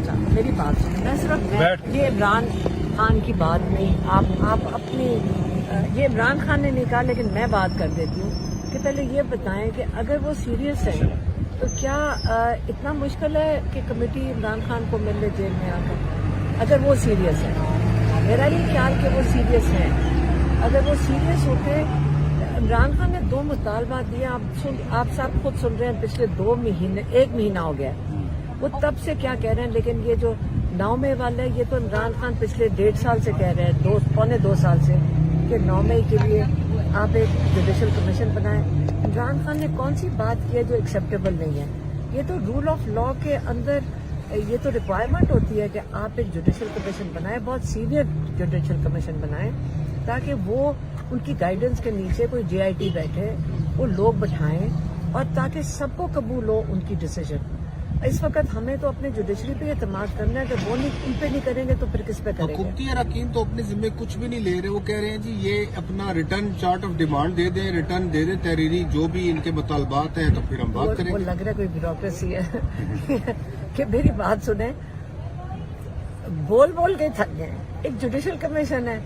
اچھا میری بات سنیں، میں صرف یہ عمران خان کی بات نہیں، آپ اپنی یہ عمران خان نے نہیں کہا، لیکن میں بات کر دیتی ہوں کہ پہلے یہ بتائیں کہ اگر وہ سیریس ہیں تو کیا اتنا مشکل ہے کہ کمیٹی عمران خان کو مل لے جیل میں آ کر؟ اگر وہ سیریس ہے، میرا نہیں خیال کہ وہ سیریس ہیں، اگر وہ سیریس ہوتے، عمران خان نے 2 مطالبات دیے، آپ سب خود سن رہے ہیں، پچھلے 2 مہینے 1 مہینہ ہو گیا ہے، وہ تب سے کیا کہہ رہے ہیں، لیکن یہ جو 9 مئی والا ہے یہ تو عمران خان پچھلے 1.5 سال سے کہہ رہے ہیں، پونے 2 سال سے، کہ 9 مئی کے لیے آپ ایک جوڈیشل کمیشن بنائیں۔ عمران خان نے کون سی بات کی ہے جو ایکسیپٹیبل نہیں ہے؟ یہ تو رول آف لا کے اندر یہ تو ریکوائرمنٹ ہوتی ہے کہ آپ ایک جوڈیشل کمیشن بنائیں، بہت سینئر جوڈیشل کمیشن بنائیں، تاکہ وہ ان کی گائیڈنس کے نیچے کوئی جے آئی ٹی بیٹھے، وہ لوگ بٹھائیں، اور تاکہ سب کو قبول ہو ان کی ڈیسیژن۔ اس وقت ہمیں تو اپنے جوڈیشری پہ اعتماد کرنا ہے، کہ وہ ان پہ نہیں کریں گے تو پھر کس پہ کریں گے؟ حکومتی اراکین تو اپنے ذمے کچھ بھی نہیں لے رہے، وہ کہہ رہے ہیں جی یہ اپنا ریٹرن چارٹ آف ڈیمانڈ دے دیں، ریٹرن دے دیں تحریری جو بھی ان کے مطالبات ہیں، تو پھر ہم بات کریں وہ گے۔ لگ رہا ہے کوئی بیوروکریسی ہے کہ میری بات سنیں، بول بول کے تھک گئے، ایک جوڈیشل کمیشن ہے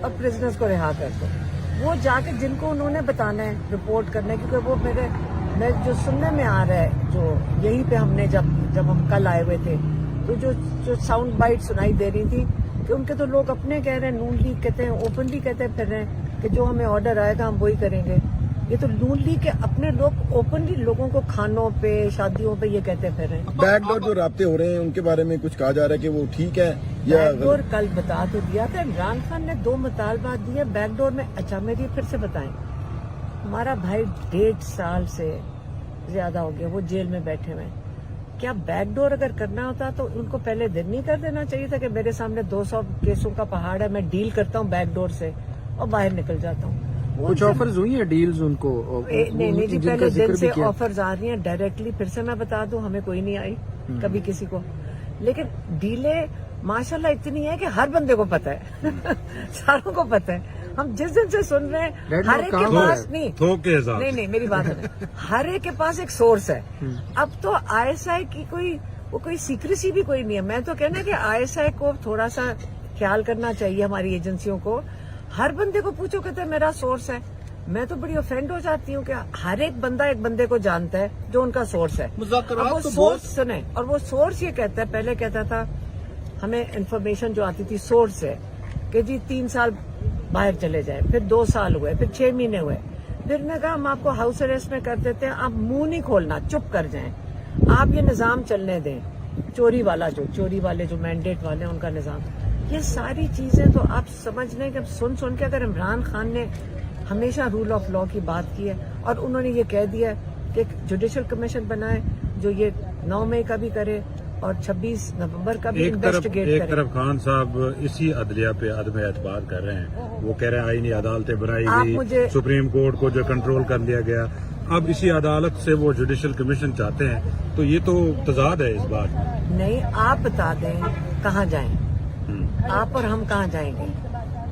اور پرزنرز کو رہا کر دو، وہ جا کے جن کو انہوں نے بتانا ہے، رپورٹ کرنا ہے، کیونکہ وہ میں جو سننے میں آ رہا ہے، جو یہیں پہ ہم نے جب ہم کل آئے ہوئے تھے تو جو ساؤنڈ بائٹ سنائی دے رہی تھی کہ ان کے تو لوگ اپنے کہہ رہے ہیں، نون لیگ کہتے ہیں، اوپنلی کہتے پھر رہے ہیں کہ جو ہمیں آرڈر آئے گا ہم وہی کریں گے۔ یہ تو نون لیگ کے اپنے لوگ اوپنلی لوگوں کو کھانوں پہ، شادیوں پہ یہ کہتے پھر رہے ہیں۔ بیک ڈور جو رابطے ہو رہے ہیں ان کے بارے میں کچھ کہا جا رہا ہے کہ وہ ٹھیک ہے یا بیک ڈور کل بتا تو دیا تھا، عمران خان نے 2 مطالبات دیے بیک ڈور میں۔ اچھا میری پھر سے بتائیں، ہمارا بھائی 1.5 سال سے زیادہ ہو گیا وہ جیل میں بیٹھے ہوئے، کیا بیک ڈور اگر کرنا ہوتا تو ان کو پہلے دن نہیں کر دینا چاہیے تھا کہ میرے سامنے 200 کیسوں کا پہاڑ ہے، میں ڈیل کرتا ہوں بیک ڈور سے اور باہر نکل جاتا ہوں؟ کچھ آفرز ہوئی ہیں ڈیلز ان کو؟ نہیں جی، پہلے دن سے آفرز آ رہی ہیں ڈائریکٹلی، پھر سے میں بتا دوں ہمیں کوئی نہیں آئی کبھی کسی کو، لیکن ڈیلیں ماشاءاللہ اتنی ہے کہ ہر بندے کو پتہ ہے ساروں کو پتہ ہے، ہم جس دن سے سن رہے ہیں ہر ایک کے پاس نہیں میری بات ہے، ہر ایک کے پاس ایک سورس ہے۔ اب تو آئی ایس آئی کی کوئی سیکریسی بھی کوئی نہیں ہے، میں تو کہنا کہ آئی ایس آئی کو تھوڑا سا خیال کرنا چاہیے، ہماری ایجنسیوں کو، ہر بندے کو پوچھو کہتے ہیں میرا سورس ہے۔ میں تو بڑی اوفینڈ ہو جاتی ہوں کہ ہر ایک بندہ ایک بندے کو جانتا ہے جو ان کا سورس ہے، اب وہ سورس سنیں، اور وہ سورس یہ کہتا ہے، پہلے کہتا تھا ہمیں انفارمیشن جو آتی تھی سورس سے کہ جی 3 سال باہر چلے جائیں، پھر 2 سال ہوئے، پھر 6 مہینے ہوئے، پھر نے کہا ہم آپ کو ہاؤس اریسٹ میں کر دیتے ہیں، آپ منہ نہیں کھولنا، چپ کر جائیں، آپ یہ نظام چلنے دیں، چوری والے جو مینڈیٹ والے ہیں ان کا نظام، یہ ساری چیزیں تو آپ سمجھ لیں کہ سن کے اگر عمران خان نے ہمیشہ رول آف لا کی بات کی ہے اور انہوں نے یہ کہہ دیا کہ ایک جوڈیشل کمیشن بنائے جو یہ 9 مئی کا بھی کرے اور 26 نومبر کا بھی انویسٹیگیٹ کرے۔ ایک طرف خان صاحب اسی عدلیہ پہ عدم اعتماد کر رہے ہیں، وہ کہہ رہے ہیں آئینی عدالتیں بنائی گئی، سپریم کورٹ کو جو کنٹرول کر لیا گیا، اب اسی عدالت سے وہ جوڈیشل کمیشن چاہتے ہیں، تو یہ تو تضاد ہے اس بات میں۔ نہیں، آپ بتا دیں کہاں جائیں، آپ اور ہم کہاں جائیں گے؟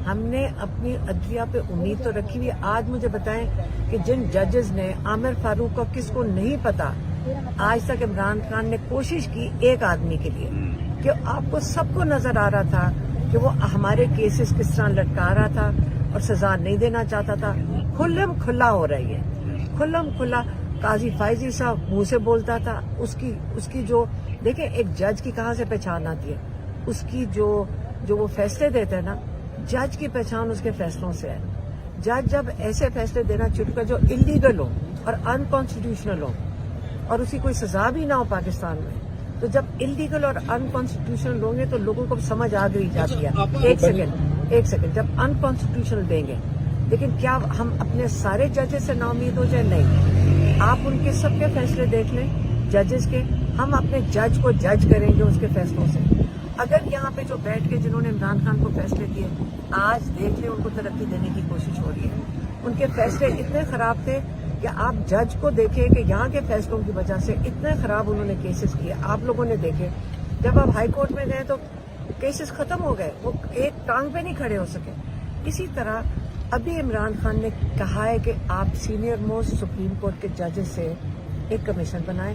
ہم نے اپنی عدلیہ پہ امید تو رکھی ہوئی۔ آج مجھے بتائیں کہ جن ججز نے عامر فاروق کو، کس کو نہیں پتا آج تک عمران خان نے کوشش کی ایک آدمی کے لیے کہ آپ کو سب کو نظر آ رہا تھا کہ وہ ہمارے کیسز کس طرح لٹکا رہا تھا اور سزا نہیں دینا چاہتا تھا، کھلم کھلا ہو رہی ہے، کھلم کھلا۔ قاضی فائزی صاحب منہ سے بولتا تھا، اس کی جو دیکھیں ایک جج کی کہاں سے پہچان آتی ہے، اس کی جو وہ فیصلے دیتے ہیں نا، جج کی پہچان اس کے فیصلوں سے ہے۔ جج جب ایسے فیصلے دینا شروع کر جو انلیگل ہوں اور انکانسٹیٹیوشنل ہوں اور اسی کوئی سزا بھی نہ ہو پاکستان میں، تو جب انلیگل اور انکانسٹیٹیوشنل ہوں گے تو لوگوں کو سمجھ آ گئی جاتی ہے۔ ایک سیکنڈ جب انکانسٹیٹیوشنل دیں گے، لیکن کیا ہم اپنے سارے ججز سے نا امید ہو جائے؟ نہیں، آپ ان کے سب کے فیصلے دیکھ لیں ججز کے، ہم اپنے جج کو جج کریں گے اس کے فیصلوں سے۔ اگر یہاں پہ جو بیٹھ کے جنہوں نے عمران خان کو فیصلے دیے، آج دیکھ لیں ان کو ترقی دینے کی کوشش ہو رہی ہے، ان کے فیصلے اتنے خراب تھے کہ آپ جج کو دیکھیں کہ یہاں کے فیصلوں کی وجہ سے اتنے خراب انہوں نے کیسز کیے، آپ لوگوں نے دیکھے، جب آپ ہائی کورٹ میں گئے تو کیسز ختم ہو گئے، وہ ایک ٹانگ پہ نہیں کھڑے ہو سکے۔ اسی طرح ابھی عمران خان نے کہا ہے کہ آپ سینئر موسٹ سپریم کورٹ کے ججز سے ایک کمیشن بنائیں